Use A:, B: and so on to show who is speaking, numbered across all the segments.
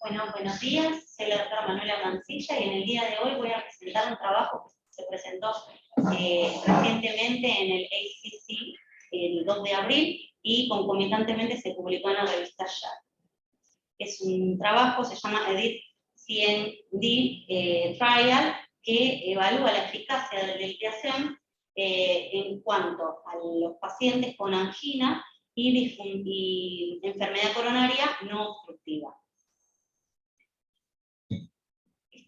A: Bueno, buenos días, soy la doctora Manuela Mancilla y en el día de hoy voy a presentar un trabajo que se presentó recientemente en el ACC el 2 de abril y concomitantemente se publicó en la revista JACC. Es un trabajo, se llama EDIT-CND Trial, que evalúa la eficacia de la deltiación en cuanto a los pacientes con angina y enfermedad coronaria no obstructiva.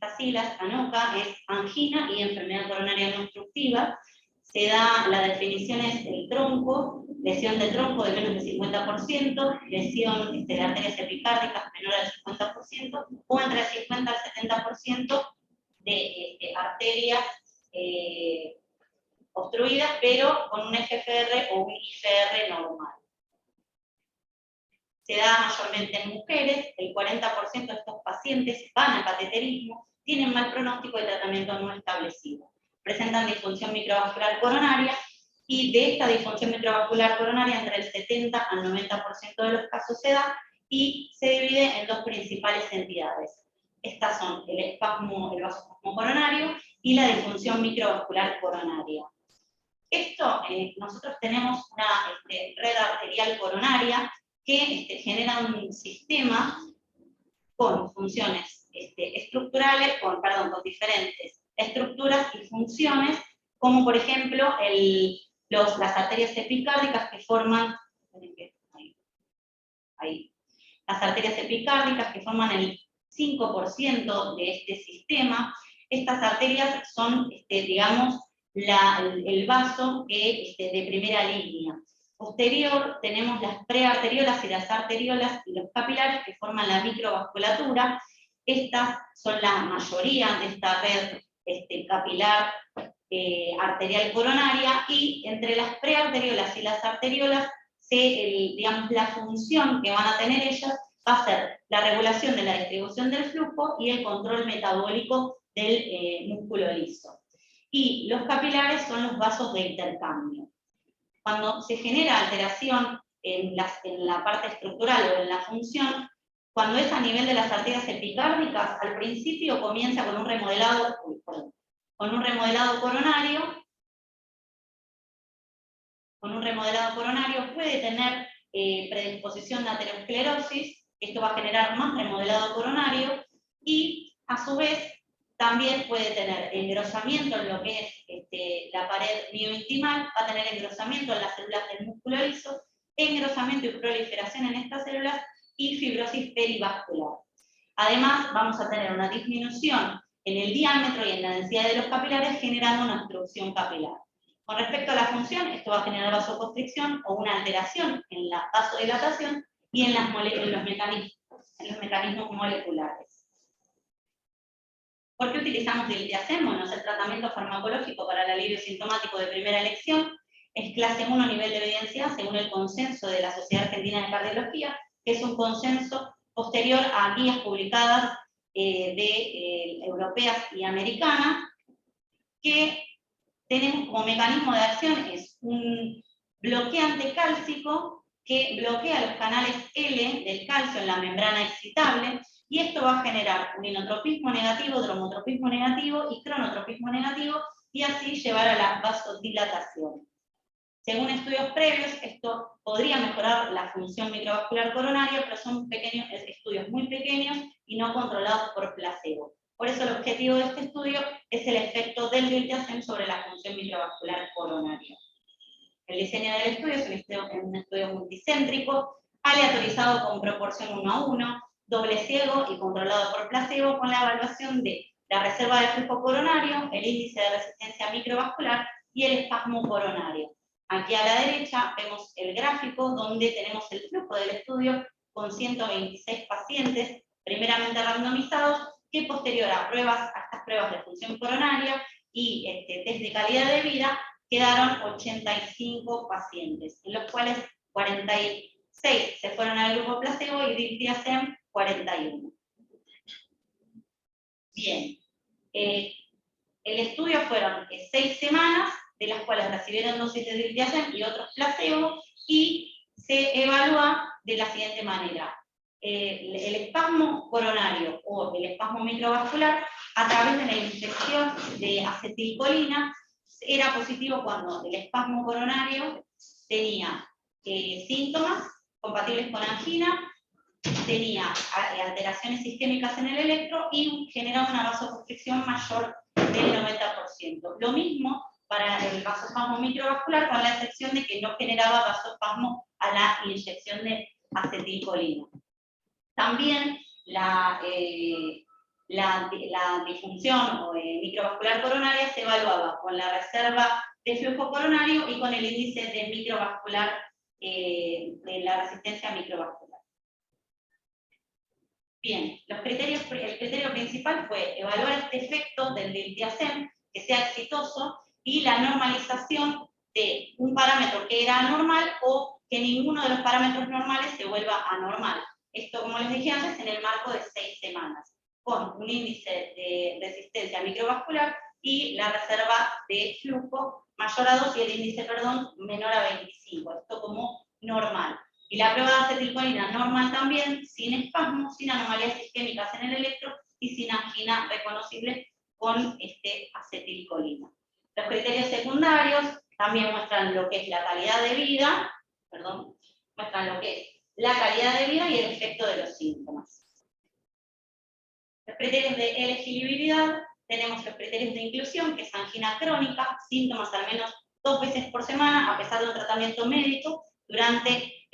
A: Estas siglas, ANOCA, es angina y enfermedad coronaria no obstructiva. Se da, la definición es el tronco, lesión de tronco de menos del 50%, lesión de arterias epicárdicas menor al 50%, o entre el 50 al 70% de arterias obstruidas, pero con un FFR o un IFR normal. Se da mayormente en mujeres, el 40% de estos pacientes van a cateterismo, tienen mal pronóstico de tratamiento no establecido. Presentan disfunción microvascular coronaria, y de esta disfunción microvascular coronaria entre el 70 al 90% de los casos se da, y se divide en dos principales entidades. Estas son el vasoespasmo coronario y la disfunción microvascular coronaria. Esto, nosotros tenemos una red arterial coronaria que genera un sistema con funciones estructurales, con diferentes estructuras y funciones, como por ejemplo las arterias epicárdicas que forman, las arterias epicárdicas que forman el 5% de este sistema. Estas arterias son, digamos, el vaso de primera línea. Posterior tenemos las prearteriolas y las arteriolas y los capilares que forman la microvasculatura. Estas son la mayoría de esta red capilar arterial coronaria, y entre las prearteriolas y las arteriolas, digamos, la función que van a tener ellas va a ser la regulación de la distribución del flujo y el control metabólico del músculo liso. Y los capilares son los vasos de intercambio. Cuando se genera alteración en la parte estructural o en la función, cuando es a nivel de las arterias epicárdicas, al principio comienza con un remodelado coronario. Puede tener predisposición de aterosclerosis, esto va a generar más remodelado coronario, y a su vez también puede tener engrosamiento en lo que es la pared miointimal, va a tener engrosamiento en las células del músculo liso, engrosamiento y proliferación en estas células, y fibrosis perivascular. Además, vamos a tener una disminución en el diámetro y en la densidad de los capilares, generando una obstrucción capilar. Con respecto a la función, esto va a generar vasoconstricción o una alteración en la vasodilatación y en los mecanismos moleculares. ¿Por qué utilizamos diltiazem? Bueno, es el tratamiento farmacológico para el alivio sintomático de primera elección. Es clase 1 a nivel de evidencia según el consenso de la Sociedad Argentina de Cardiología, que es un consenso posterior a guías publicadas europeas y americanas, que tenemos como mecanismo de acción es un bloqueante cálcico que bloquea los canales L del calcio en la membrana excitable, y esto va a generar un inotropismo negativo, dromotropismo negativo y cronotropismo negativo, y así llevar a la vasodilatación. Según estudios previos, esto podría mejorar la función microvascular coronaria, pero son estudios muy pequeños y no controlados por placebo. Por eso el objetivo de este estudio es el efecto del diltiazem sobre la función microvascular coronaria. El diseño del estudio es un estudio multicéntrico, aleatorizado con proporción 1:1, doble ciego y controlado por placebo, con la evaluación de la reserva de flujo coronario, el índice de resistencia microvascular y el espasmo coronario. Aquí a la derecha vemos el gráfico donde tenemos el flujo del estudio con 126 pacientes primeramente randomizados, que posterior a estas pruebas de función coronaria y test de calidad de vida, quedaron 85 pacientes, en los cuales 46 se fueron al grupo placebo y diltiazem 41. Bien, el estudio fueron 6 semanas, de las cuales recibieron dosis de diltiazem y otros placebo, y se evalúa de la siguiente manera. el espasmo coronario o el espasmo microvascular a través de la inyección de acetilcolina era positivo cuando el espasmo coronario tenía síntomas compatibles con angina, tenía alteraciones sistémicas en el electro y generaba una vasoconstricción mayor del 90%. Lo mismo para el vasospasmo microvascular, con la excepción de que no generaba vasospasmo a la inyección de acetilcolina. También la disfunción microvascular coronaria se evaluaba con la reserva de flujo coronario y con el índice de microvascular, de la resistencia microvascular. Bien, el criterio principal fue evaluar este efecto del diltiazem, que sea exitoso, y la normalización de un parámetro que era anormal o que ninguno de los parámetros normales se vuelva anormal. Esto, como les dije antes, en el marco de 6 semanas, con un índice de resistencia microvascular y la reserva de flujo mayor a 2 y el índice, perdón, menor a 25. Esto como normal. Y la prueba de acetilcolina normal también, sin espasmos, sin anomalías sistémicas en el electro y sin angina reconocible con acetilcolina. Los criterios secundarios también muestran lo que es la calidad de vida, muestran lo que es la calidad de vida y el efecto de los síntomas. Los criterios de elegibilidad, tenemos los criterios de inclusión, que es angina crónica, síntomas al menos 2 veces por semana, a pesar de un tratamiento médico, durante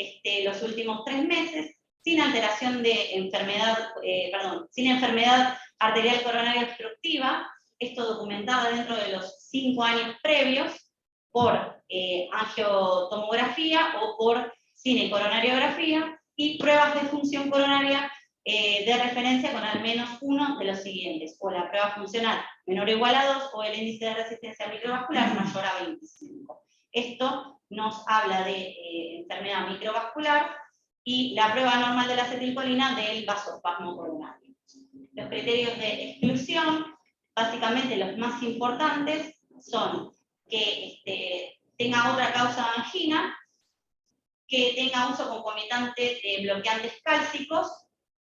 A: los últimos 3 meses, sin alteración de enfermedad, sin enfermedad arterial coronaria obstructiva, esto documentado dentro de los 5 años previos, por angiotomografía o por cinecoronariografía, y pruebas de función coronaria de referencia con al menos uno de los siguientes, o la prueba funcional menor o igual a 2, o el índice de resistencia microvascular mayor a 25. Esto nos habla de enfermedad microvascular y la prueba normal de la acetilcolina del vasospasmo coronario. Los criterios de exclusión, básicamente los más importantes, son que tenga otra causa de angina, que tenga uso concomitante de bloqueantes cálcicos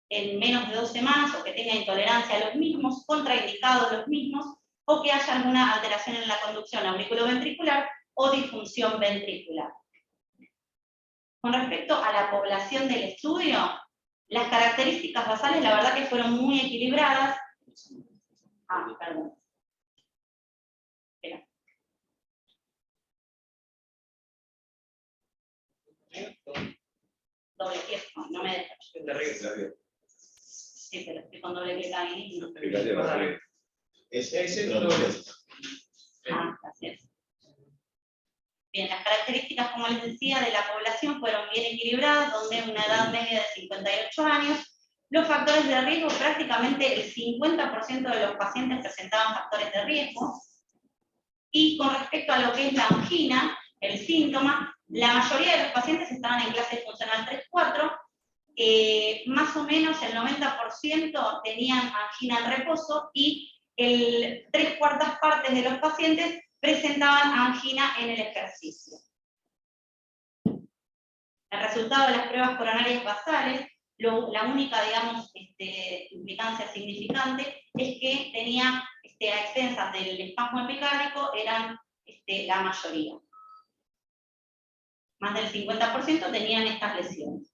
A: en menos de 2 semanas, o que tenga intolerancia a los mismos, contraindicados los mismos, o que haya alguna alteración en la conducción auriculoventricular o disfunción ventricular. Con respecto a la población del estudio, las características basales la verdad que fueron muy equilibradas. Perdón. Espera. Doble clic, no me deja. Sí, pero estoy con doble clic ahí. Gracias. Bien, las características, como les decía, de la población fueron bien equilibradas, donde una edad media de 58 años. Los factores de riesgo, prácticamente el 50% de los pacientes presentaban factores de riesgo. Y con respecto a lo que es la angina, el síntoma, la mayoría de los pacientes estaban en clase funcional 3-4, más o menos el 90% tenían angina en reposo y el 3/4 partes de los pacientes presentaban angina en el ejercicio. El resultado de las pruebas coronarias basales, la única, digamos, implicancia significante es que tenía a expensas del espasmo epicárdico, eran la mayoría. Más del 50% tenían estas lesiones.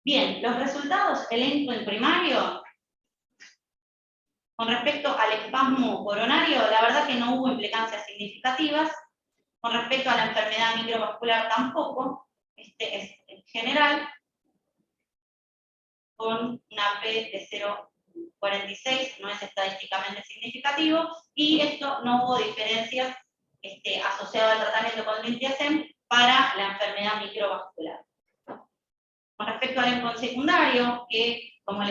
A: Bien, los resultados, elenco en primario. Con respecto al espasmo coronario, la verdad que no hubo implicancias significativas. Con respecto a la enfermedad microvascular tampoco. Es en general, con una P de 0,46, no es estadísticamente significativo, y esto no hubo diferencias asociadas al tratamiento con diltiazem para la enfermedad microvascular. Con respecto al endpoint secundario, que como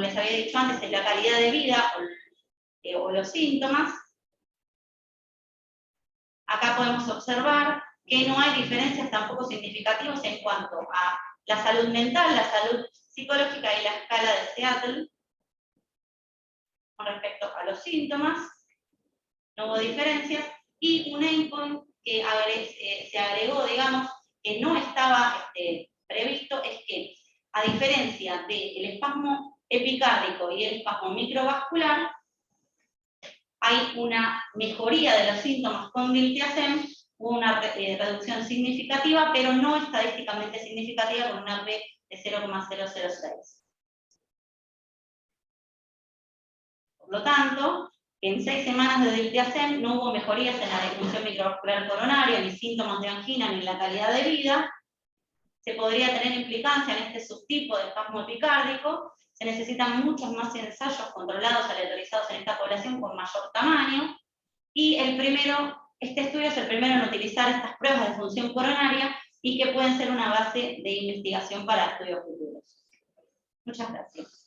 A: les había dicho antes, es la calidad de vida o los síntomas, acá podemos observar que no hay diferencias tampoco significativas en cuanto a la salud mental, la salud psicológica y la escala de Seattle. Con respecto a los síntomas, no hubo diferencias, y un endpoint que se agregó, digamos, que no estaba previsto, es que a diferencia del espasmo epicárdico y el espasmo microvascular, hay una mejoría de los síntomas con diltiazem, una reducción significativa, pero no estadísticamente significativa, con una P de 0,006. Por lo tanto, en 6 semanas de diltiazem no hubo mejorías en la disfunción microvascular coronaria, ni síntomas de angina, ni en la calidad de vida. Se podría tener implicancia en este subtipo de espasmo epicárdico. Se necesitan muchos más ensayos controlados, aleatorizados en esta población con mayor tamaño. Y este estudio es el primero en utilizar estas pruebas de función coronaria y que pueden ser una base de investigación para estudios futuros. Muchas gracias.